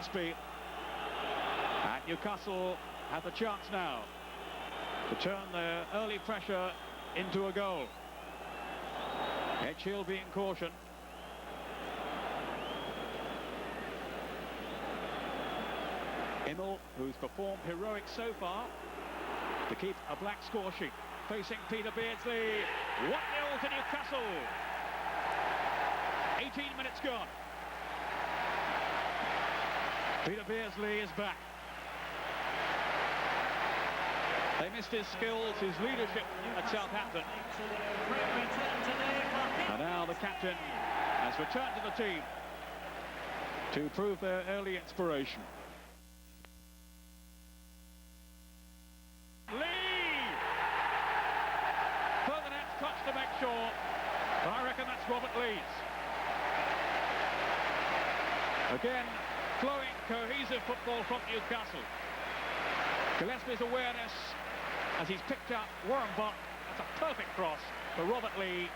Gillespie. And Newcastle have the chance now to turn their early pressure into a goal. Edgehill being cautioned. Immel, who's performed heroic so far, to keep a black score sheet. Facing Peter Beardsley. 1-0 to Newcastle. 18 minutes gone. Peter Beardsley is back. They missed his skills, his leadership at Southampton. And now the captain has returned to the team to prove their early inspiration. Touch to make sure, but I reckon that's Robert Leeds. Again, flowing, cohesive football from Newcastle. Gillespie's awareness as he's picked up Warren Butt. That's a perfect cross for Robert Lee.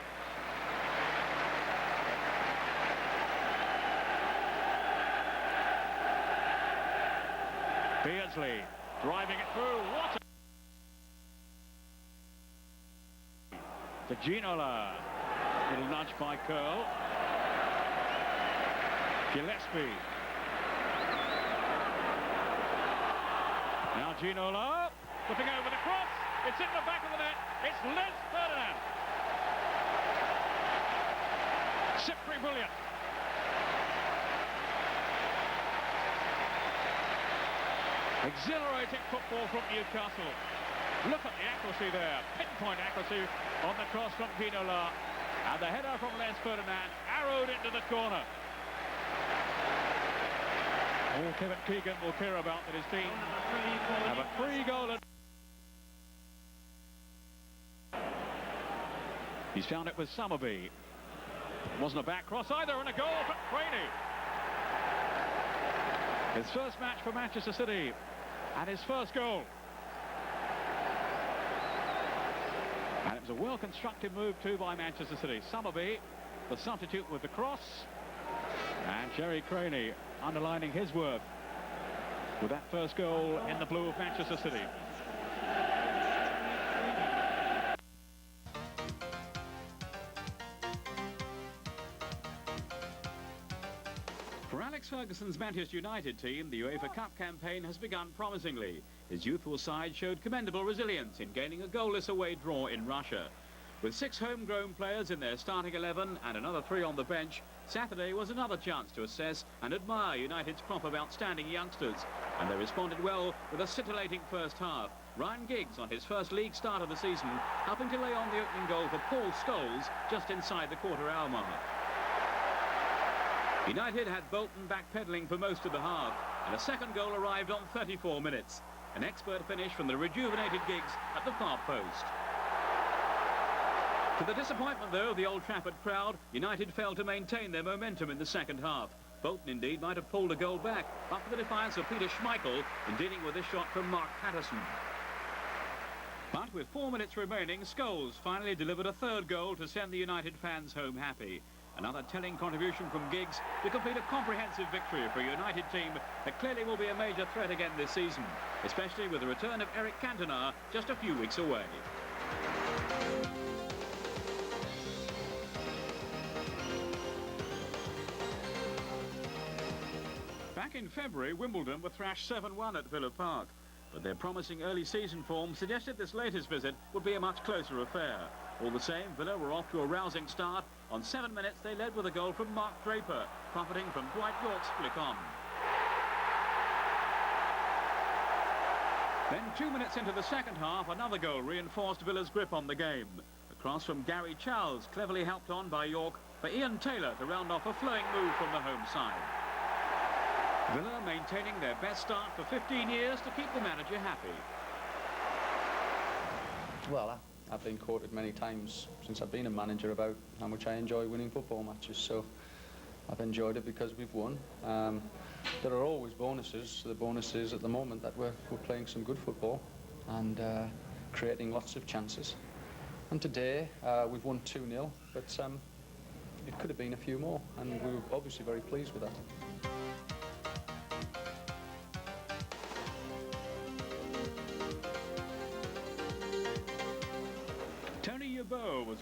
Beardsley driving it through. What a to Ginola. Little nudge by Curl. Gillespie. Now Ginola. Flipping over the cross. It's in the back of the net. It's Les Ferdinand. Simply brilliant. Exhilarating football from Newcastle. Look at the accuracy there. Pinpoint accuracy on the cross from Ginola. And the header from Les Ferdinand arrowed into the corner. All Kevin Keegan will care about that his team have a 3-goal. He's found it with Summerby. Wasn't a back cross either, and a goal from Craney. His first match for Manchester City and his first goal. And it was a well-constructed move too by Manchester City. Summerby, the substitute with the cross. And Jerry Craney underlining his work with that first goal in the blue of Manchester City. For Alex Ferguson's Manchester United team, the UEFA Cup campaign has begun promisingly. His youthful side showed commendable resilience in gaining a goalless away draw in Russia. With 6 homegrown players in their starting 11 and another 3 on the bench, Saturday was another chance to assess and admire United's crop of outstanding youngsters. And they responded well with a scintillating first half. Ryan Giggs on his first league start of the season, helping to lay on the opening goal for Paul Scholes just inside the quarter-hour mark. United had Bolton backpedaling for most of the half, and a second goal arrived on 34 minutes. An expert finish from the rejuvenated Giggs at the far post. To the disappointment, though, of the Old Trafford crowd, United failed to maintain their momentum in the second half. Bolton, indeed, might have pulled a goal back, but for the defiance of Peter Schmeichel in dealing with this shot from Mark Patterson. But with 4 minutes remaining, Scholes finally delivered a third goal to send the United fans home happy. Another telling contribution from Giggs to complete a comprehensive victory for a United team that clearly will be a major threat again this season, especially with the return of Eric Cantona just a few weeks away. Back in February, Wimbledon were thrashed 7-1 at Villa Park, but their promising early season form suggested this latest visit would be a much closer affair. All the same, Villa were off to a rousing start. On 7 minutes, they led with a goal from Mark Draper, profiting from Dwight York's flick on. Then 2 minutes into the second half, another goal reinforced Villa's grip on the game. A cross from Gary Charles, cleverly helped on by York, for Ian Taylor to round off a flowing move from the home side. Villa maintaining their best start for 15 years to keep the manager happy. Well, I've been quoted many times since I've been a manager about how much I enjoy winning football matches, so I've enjoyed it because we've won. There are always bonuses. The bonus is at the moment that we're playing some good football and creating lots of chances. And today we've won 2-0, but it could have been a few more, and we were obviously very pleased with that.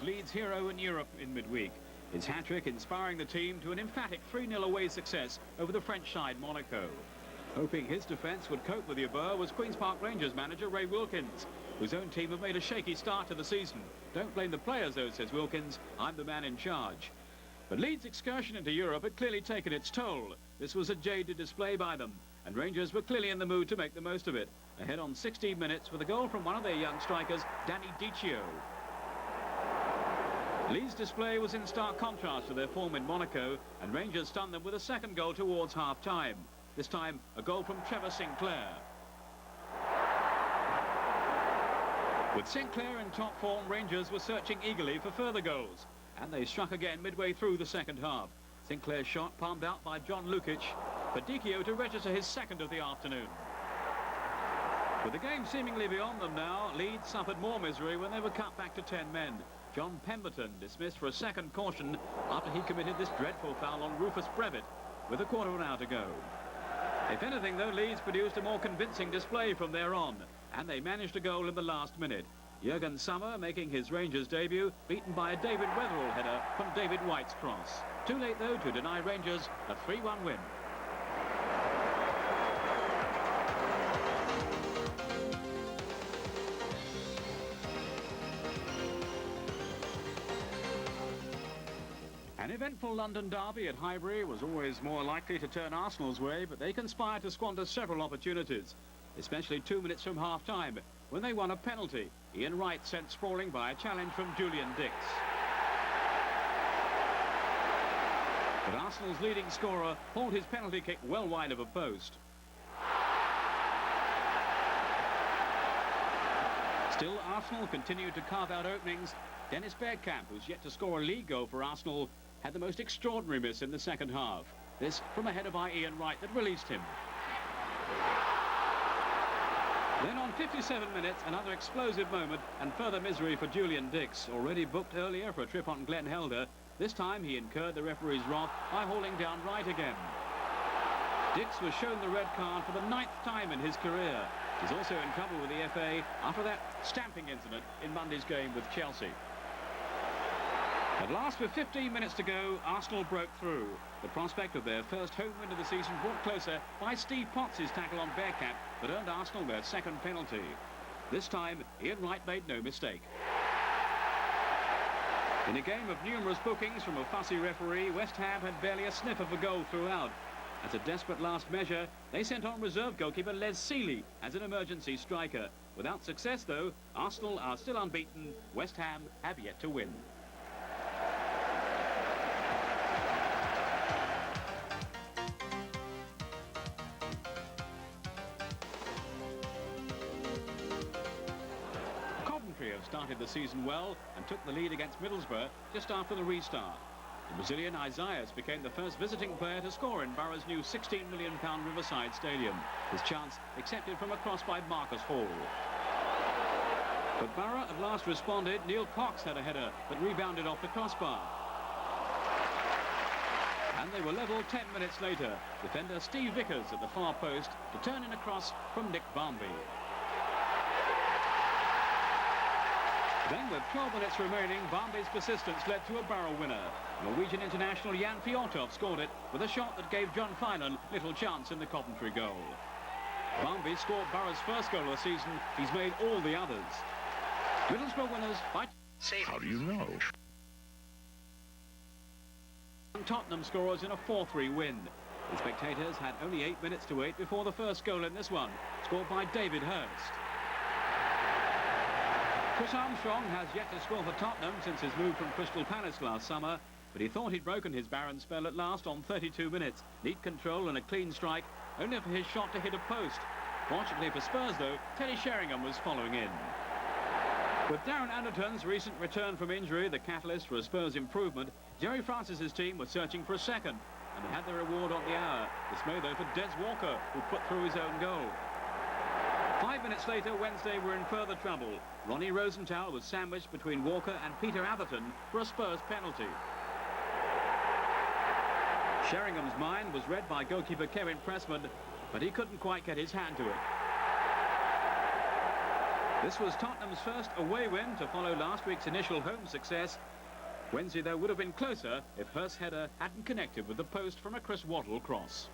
Leeds hero in Europe in midweek. His hat-trick inspiring the team to an emphatic 3-0 away success over the French side Monaco. Hoping his defence would cope with the abur was Queen's Park Rangers manager Ray Wilkins, whose own team have made a shaky start to the season. Don't blame the players though, says Wilkins, I'm the man in charge. But Leeds' excursion into Europe had clearly taken its toll. This was a jaded display by them, and Rangers were clearly in the mood to make the most of it. Ahead on 16 minutes with a goal from one of their young strikers, Danny Dichio. Leeds' display was in stark contrast to their form in Monaco, and Rangers stunned them with a second goal towards half-time. This time, a goal from Trevor Sinclair. With Sinclair in top form, Rangers were searching eagerly for further goals, and they struck again midway through the second half. Sinclair's shot palmed out by John Lukic, for Dichio to register his second of the afternoon. With the game seemingly beyond them now, Leeds suffered more misery when they were cut back to 10 men. John Pemberton dismissed for a second caution after he committed this dreadful foul on Rufus Brevitt with a quarter of an hour to go. If anything, though, Leeds produced a more convincing display from there on, and they managed a goal in the last minute. Jurgen Sommer making his Rangers debut, beaten by a David Weatherall header from David White's cross. Too late, though, to deny Rangers a 3-1 win. An eventful London derby at Highbury was always more likely to turn Arsenal's way, but they conspired to squander several opportunities, especially 2 minutes from half-time, when they won a penalty. Ian Wright sent sprawling by a challenge from Julian Dix. But Arsenal's leading scorer hauled his penalty kick well wide of a post. Still, Arsenal continued to carve out openings. Dennis Bergkamp, who's yet to score a league goal for Arsenal, had the most extraordinary miss in the second half. This from a header by Ian Wright that released him. Then on 57 minutes, another explosive moment and further misery for Julian Dix, already booked earlier for a trip on Glen Helder. This time he incurred the referee's wrath by hauling down Wright again. Dix was shown the red card for the 9th time in his career. He's also in trouble with the FA after that stamping incident in Monday's game with Chelsea. At last, with 15 minutes to go, Arsenal broke through. The prospect of their first home win of the season brought closer by Steve Potts' tackle on Bergkamp that earned Arsenal their second penalty. This time, Ian Wright made no mistake. In a game of numerous bookings from a fussy referee, West Ham had barely a sniff of a goal throughout. As a desperate last measure, they sent on reserve goalkeeper Les Seeley as an emergency striker. Without success, though, Arsenal are still unbeaten. West Ham have yet to win. Have started the season well and took the lead against Middlesbrough just after the restart. The Brazilian Isaias became the first visiting player to score in Borough's new £16 million Riverside Stadium. His chance accepted from a cross by Marcus Hall. But Borough at last responded. Neil Cox had a header but rebounded off the crossbar. And they were level 10 minutes later. Defender Steve Vickers at the far post to turn in a cross from Nick Barmby. Then, with 12 minutes remaining, Barmby's persistence led to a Borough winner. Norwegian international Jan Fjortov scored it with a shot that gave John Finan little chance in the Coventry goal. Barmby scored Borough's first goal of the season. He's made all the others. Middlesbrough winners by... How do you know? Tottenham scorers in a 4-3 win. The spectators had only 8 minutes to wait before the first goal in this one, scored by David Hurst. Chris Armstrong has yet to score for Tottenham since his move from Crystal Palace last summer, but he thought he'd broken his barren spell at last on 32 minutes. Neat control and a clean strike, only for his shot to hit a post. Fortunately for Spurs, though, Teddy Sheringham was following in. With Darren Anderton's recent return from injury, the catalyst for a Spurs improvement, Jerry Francis's team was searching for a second, and they had their reward on the hour. Dismay, though, for Des Walker, who put through his own goal. 5 minutes later, Wednesday were in further trouble. Ronnie Rosenthal was sandwiched between Walker and Peter Atherton for a Spurs penalty. Sheringham's mind was read by goalkeeper Kevin Pressman, but he couldn't quite get his hand to it. This was Tottenham's first away win to follow last week's initial home success. Wednesday, though, would have been closer if Hurst's header hadn't connected with the post from a Chris Waddle cross.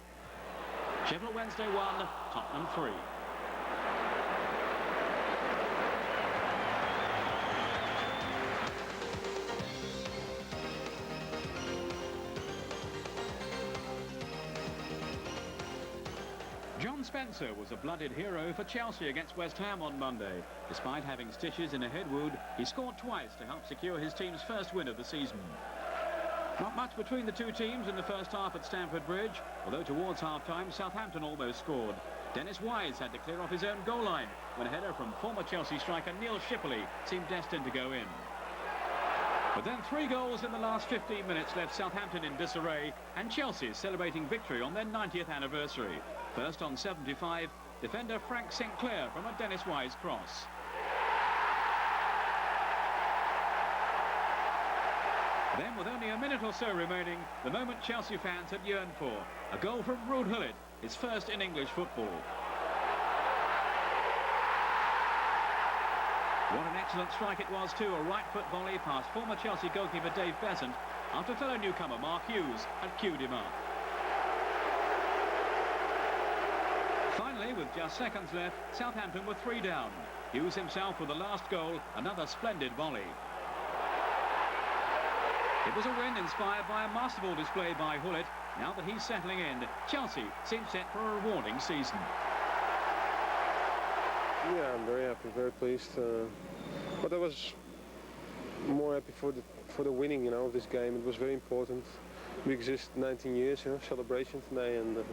Sheffield Wednesday 1, Tottenham 3. John Spencer was a blooded hero for Chelsea against West Ham on Monday. Despite having stitches in a head wound, he scored twice to help secure his team's first win of the season. Not much between the two teams in the first half at Stamford Bridge, although towards half-time Southampton almost scored. Dennis Wise had to clear off his own goal line when a header from former Chelsea striker Neil Shipley seemed destined to go in. But then 3 goals in the last 15 minutes left Southampton in disarray, and Chelsea celebrating victory on their 90th anniversary. First on 75, defender Frank Sinclair from a Dennis Wise cross. Then, with only a minute or so remaining, the moment Chelsea fans had yearned for. A goal from Ruud Gullit, his first in English football. What an excellent strike it was, too. A right-foot volley past former Chelsea goalkeeper Dave Besant after fellow newcomer Mark Hughes had queued him up. Finally, with just seconds left, Southampton were 3 down. Hughes himself with the last goal, another splendid volley. It was a win inspired by a masterful display by Gullit. Now that he's settling in, Chelsea seems set for a rewarding season. Yeah, I'm very happy, very pleased. But I was more happy for the winning, of this game. It was very important. We exist 19 years, celebration today, and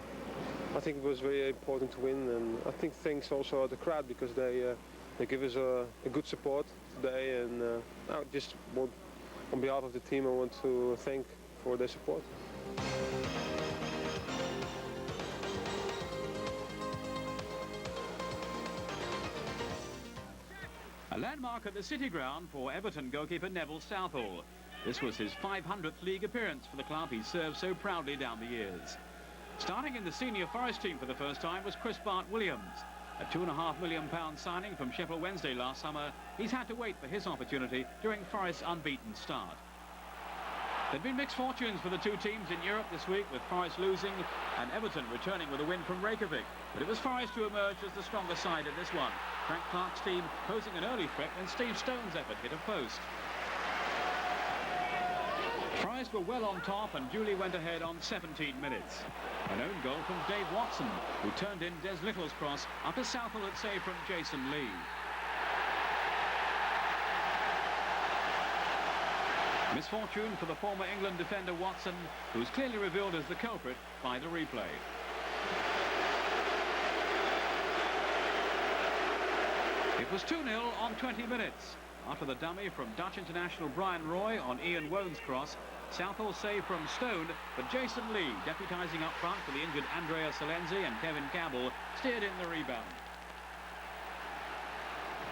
I think it was very important to win. And I think thanks also to the crowd, because they give us a good support today. And I just want, on behalf of the team, I want to thank for their support. A landmark at the City Ground for Everton goalkeeper Neville Southall. This was his 500th league appearance for the club he served so proudly down the years. Starting in the senior Forest team for the first time was Chris Bart-Williams. A £2.5 million signing from Sheffield Wednesday last summer, he's had to wait for his opportunity during Forest's unbeaten start. There'd been mixed fortunes for the two teams in Europe this week, with Forest losing and Everton returning with a win from Reykjavik. But it was Forest who emerged as the stronger side in this one. Frank Clark's team posing an early threat when Steve Stone's effort hit a post. Forest were well on top and duly went ahead on 17 minutes. An own goal from Dave Watson, who turned in Des Little's cross after Southall had saved from Jason Lee. Misfortune for the former England defender Watson, who's clearly revealed as the culprit by the replay. It was 2-0 on 20 minutes. After the dummy from Dutch international Brian Roy on Ian Wone's cross, Southall saved from Stone, but Jason Lee, deputising up front for the injured Andrea Salenzi and Kevin Campbell, steered in the rebound.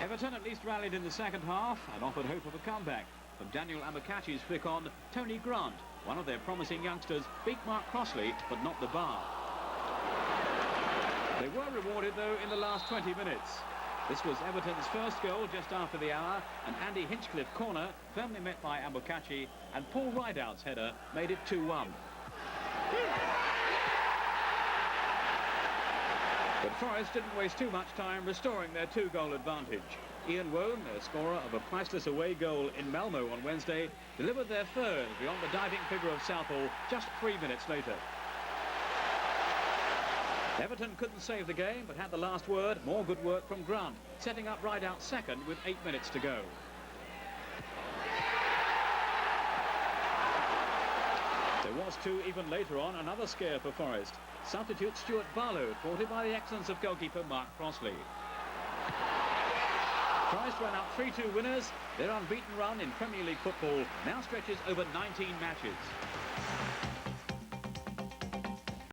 Everton at least rallied in the second half and offered hope of a comeback. From Daniel Amokachi's flick on, Tony Grant, one of their promising youngsters, beat Mark Crossley, but not the bar. They were rewarded, though, in the last 20 minutes. This was Everton's first goal just after the hour, and Andy Hinchcliffe corner, firmly met by Amokachi, and Paul Rideout's header made it 2-1. But Forest didn't waste too much time restoring their 2-goal advantage. Ian Wone, their scorer of a priceless away goal in Malmo on Wednesday, delivered their third beyond the diving figure of Southall just 3 minutes later. Everton couldn't save the game, but had the last word. More good work from Grant, setting up Rideout second with 8 minutes to go. There was, too, even later on, another scare for Forest. Substitute Stuart Barlow, thwarted by the excellence of goalkeeper Mark Crossley. Forest ran out 3-2 winners. Their unbeaten run in Premier League football now stretches over 19 matches.